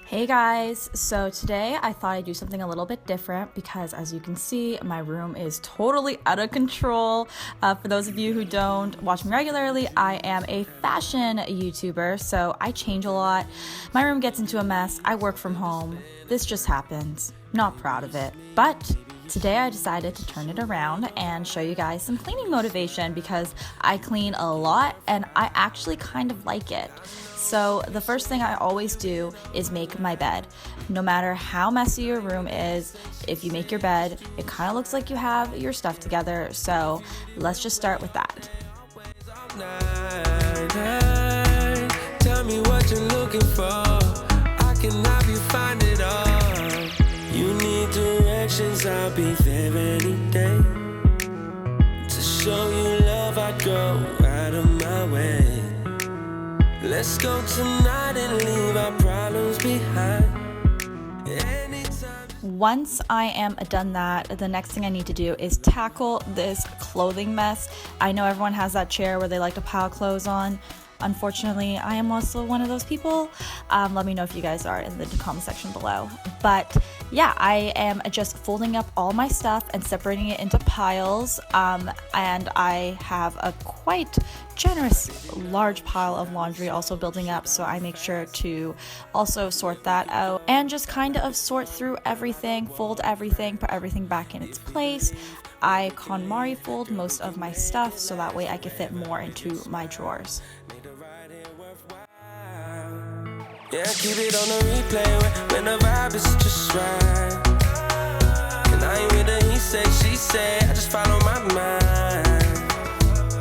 Hey guys, so today I thought I'd do something a little bit different because as you can see, my room is totally out of control. For those of you who don't watch me regularly, I am a fashion YouTuber, so I change a lot. My room gets into a mess, I work from home. This just happens. Not proud of it. But today I decided to turn it around and show you guys some cleaning motivation because I clean a lot and I actually kind of like it. So the first thing I always do is make my bed. No matter how messy your room is, if you make your bed, it kind of looks like you have your stuff together. So let's just start with that. Tell me what you're looking for. I can help you find it all. You need directions, I'll be there any day. To show you love, I go out of my way. Let's go tonight and leave our problems behind. Once I am done that, the next thing I need to do is tackle this clothing mess. I know everyone has that chair where they like to pile clothes on. Unfortunately, I am also one of those people. Let me know if you guys are in the comment section below. But yeah, I am just folding up all my stuff and separating it into piles. And I have a quite generous large pile of laundry also building up, so I make sure to also sort that out and just kind of sort through everything, fold everything, put everything back in its place. I KonMari fold most of my stuff so that way I can fit more into my drawers. Yeah, keep it on the replay when the vibe is just right. And I ain't with the he say, she say, I just follow my mind.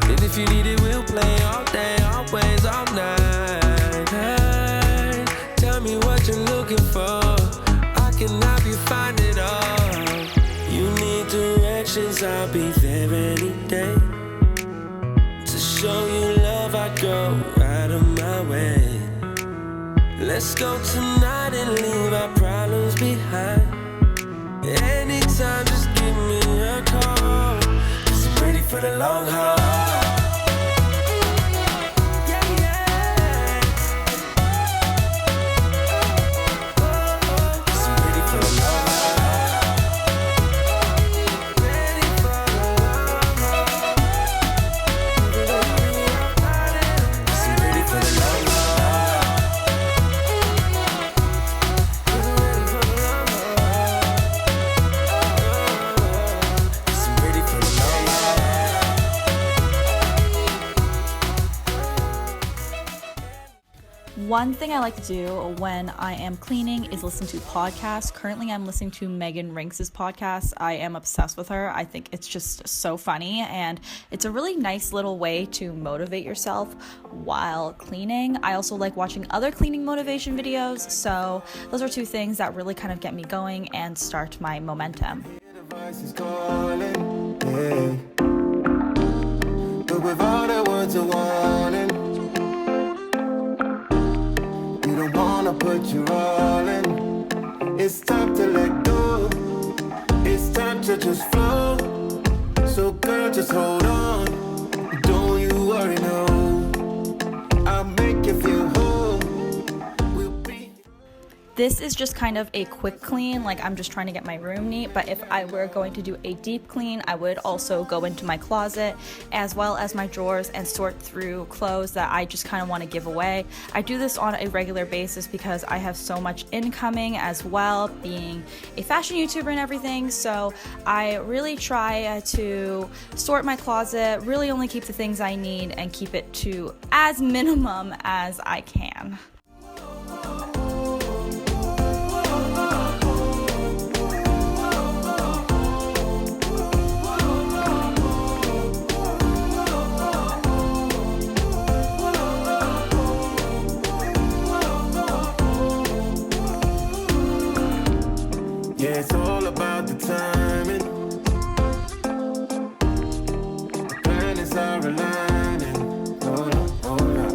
And if you need it, we'll play all day, always, all night. Hey, tell me what you're looking for. I can help you find it all. You need directions, I'll be there any day. To show you love, I go out of my way. Let's go tonight and leave our problems behind. Anytime, just give me a call. 'Cause I'm ready for the long haul. One thing I like to do when I am cleaning is listen to podcasts. Currently, I'm listening to Megan Rinks' podcast. I am obsessed with her. I think it's just so funny, and it's a really nice little way to motivate yourself while cleaning. I also like watching other cleaning motivation videos, so those are two things that really kind of get me going and start my momentum. But with all the words of warning, put you all in. It's time to let go. It's time to just flow. So girl, just hold on. Don't you worry, no. I'll make you feel whole. We'll be. This is just kind of a quick clean, like I'm just trying to get my room neat, but if I were going to do a deep clean, I would also go into my closet as well as my drawers and sort through clothes that I just kind of want to give away. I do this on a regular basis because I have so much incoming as well, being a fashion YouTuber and everything, so I really try to sort my closet, really only keep the things I need and keep it to as minimum as I can. Yeah, it's all about the timing. The planets are aligning. Hold up, hold up.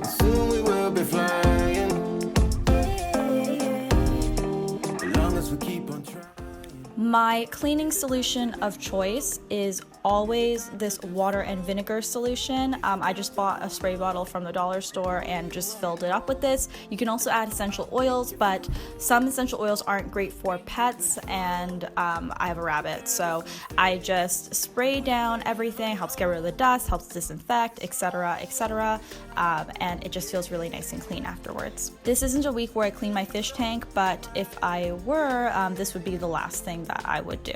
As soon My cleaning solution of choice is always this water and vinegar solution. I just bought a spray bottle from the dollar store and just filled it up with this. You can also add essential oils, but some essential oils aren't great for pets, and I have a rabbit, so I just spray down everything. Helps get rid of the dust, helps disinfect, etc., etc., and it just feels really nice and clean afterwards. This isn't a week where I clean my fish tank, but if I were, this would be the last thing that I would do.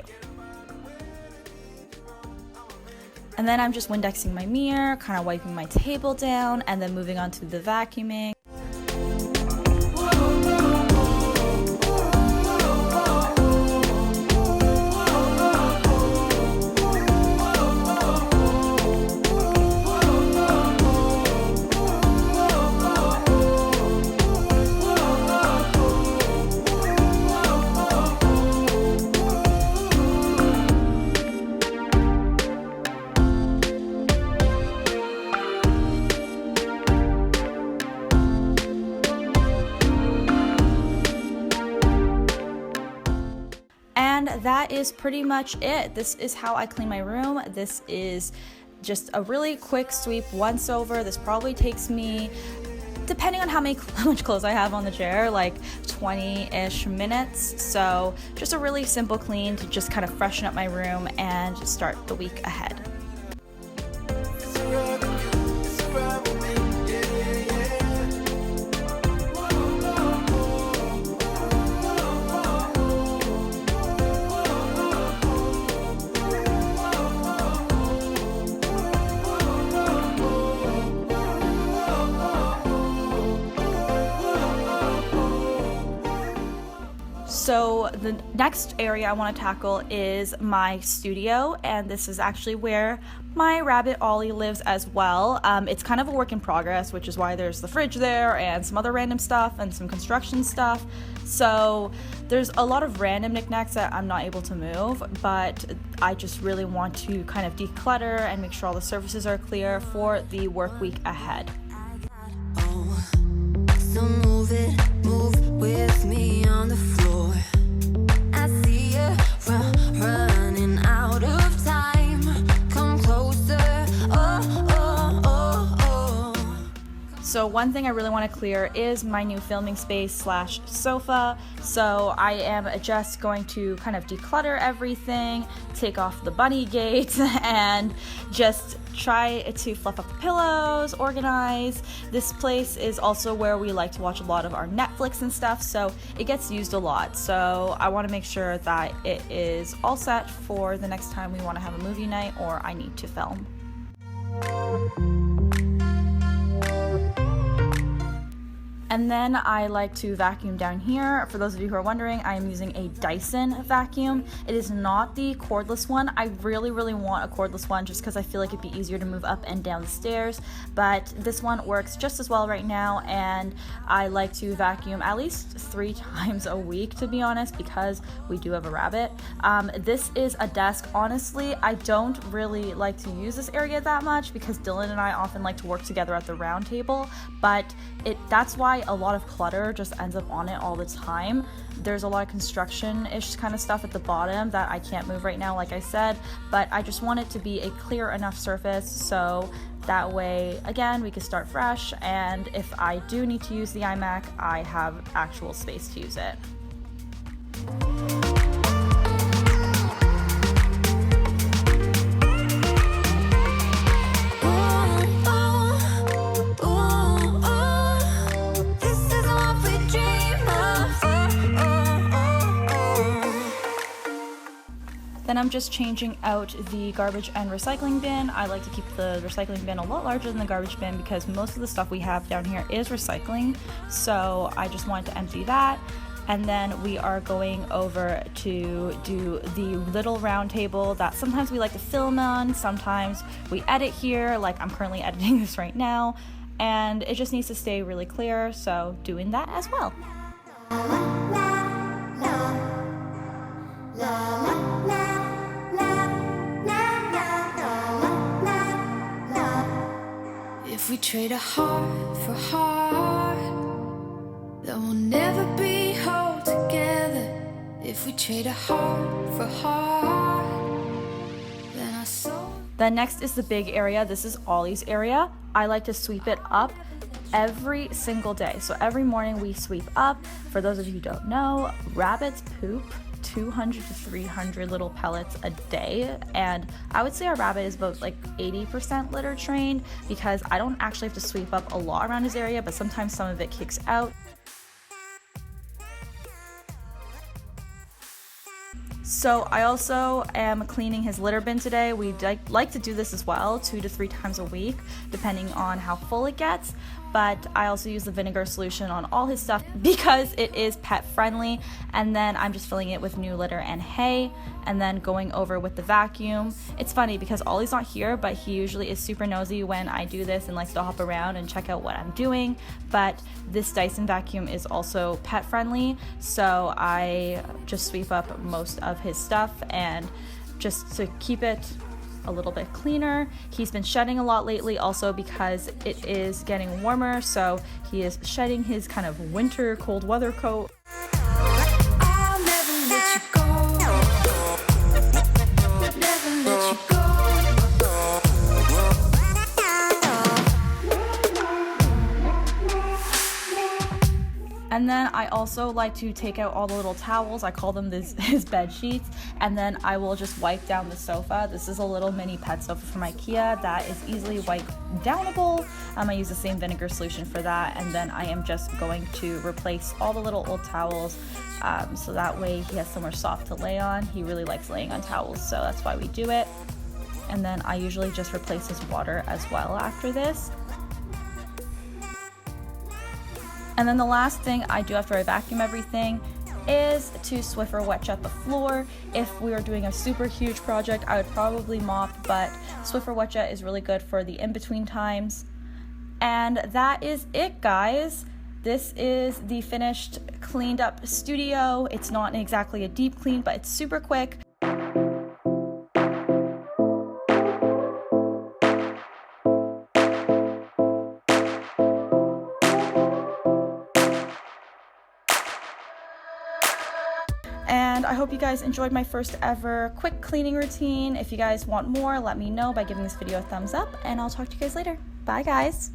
And then I'm just Windexing my mirror, kind of wiping my table down, and then moving on to the vacuuming. And that is pretty much it. This is how I clean my room. This is just a really quick sweep once over. This probably takes me, depending on how much clothes I have on the chair, like 20-ish minutes. So just a really simple clean to just kind of freshen up my room and start the week ahead. So the next area I want to tackle is my studio, and this is actually where my rabbit Ollie lives as well. It's kind of a work in progress, which is why there's the fridge there and some other random stuff and some construction stuff. So there's a lot of random knickknacks that I'm not able to move, but I just really want to kind of declutter and make sure all the surfaces are clear for the work week ahead. So move with me on the floor. I see you running out of time. Come closer. So one thing I really want to clear is my new filming space / sofa. So I am just going to kind of declutter everything, take off the bunny gates, and just try to fluff up the pillows, organize. This place is also where we like to watch a lot of our Netflix and stuff, so it gets used a lot. So I want to make sure that it is all set for the next time we want to have a movie night or I need to film. And then I like to vacuum down here. For those of you who are wondering, I am using a Dyson vacuum. It is not the cordless one. I really want a cordless one just because I feel like it'd be easier to move up and down the stairs. But this one works just as well right now, and I like to vacuum at least 3 times a week, to be honest, because we do have a rabbit. This is a desk. Honestly, I don't really like to use this area that much because Dylan and I often like to work together at the round table, but that's why a lot of clutter just ends up on it all the time. There's a lot of construction-ish kind of stuff at the bottom that I can't move right now, like I said, but I just want it to be a clear enough surface so that way, again, we can start fresh, and if I do need to use the iMac, I have actual space to use it. Then I'm just changing out the garbage and recycling bin. I like to keep the recycling bin a lot larger than the garbage bin because most of the stuff we have down here is recycling. So I just wanted to empty that. And then we are going over to do the little round table that sometimes we like to film on, sometimes we edit here, like I'm currently editing this right now. And it just needs to stay really clear, so doing that as well. If we trade a heart for heart, then we'll never be whole together. If we trade a heart for heart. Then I saw. Then next is the big area. This is Ollie's area. I like to sweep it up every single day. So every morning we sweep up. For those of you who don't know, rabbits poop 200 to 300 little pellets a day, and I would say our rabbit is about like 80% litter trained, because I don't actually have to sweep up a lot around his area, but sometimes some of it kicks out. So I also am cleaning his litter bin today. We like to do this as well 2 to 3 times a week, depending on how full it gets. But I also use the vinegar solution on all his stuff because it is pet friendly. And then I'm just filling it with new litter and hay, and then going over with the vacuum. It's funny because Ollie's not here, but he usually is super nosy when I do this and likes to hop around and check out what I'm doing. But this Dyson vacuum is also pet friendly, so I just sweep up most of his stuff and just to keep it a little bit cleaner. He's been shedding a lot lately also because it is getting warmer, so he is shedding his kind of winter cold weather coat. I'll never let you go. Never let you go. And then I also like to take out all the little towels. I call them his bed sheets, and then I will just wipe down the sofa. This is a little mini pet sofa from IKEA that is easily wipe downable. I use the same vinegar solution for that, and then I am just going to replace all the little old towels, so that way he has somewhere soft to lay on. He really likes laying on towels, so that's why we do it. And then I usually just replace his water as well after this. And then the last thing I do after I vacuum everything is to Swiffer wet jet the floor. If we were doing a super huge project, I would probably mop, but Swiffer wet jet is really good for the in-between times. And that is it, guys. This is the finished, cleaned up studio. It's not exactly a deep clean, but it's super quick. And I hope you guys enjoyed my first ever quick cleaning routine. If you guys want more, let me know by giving this video a thumbs up, and I'll talk to you guys later. Bye, guys.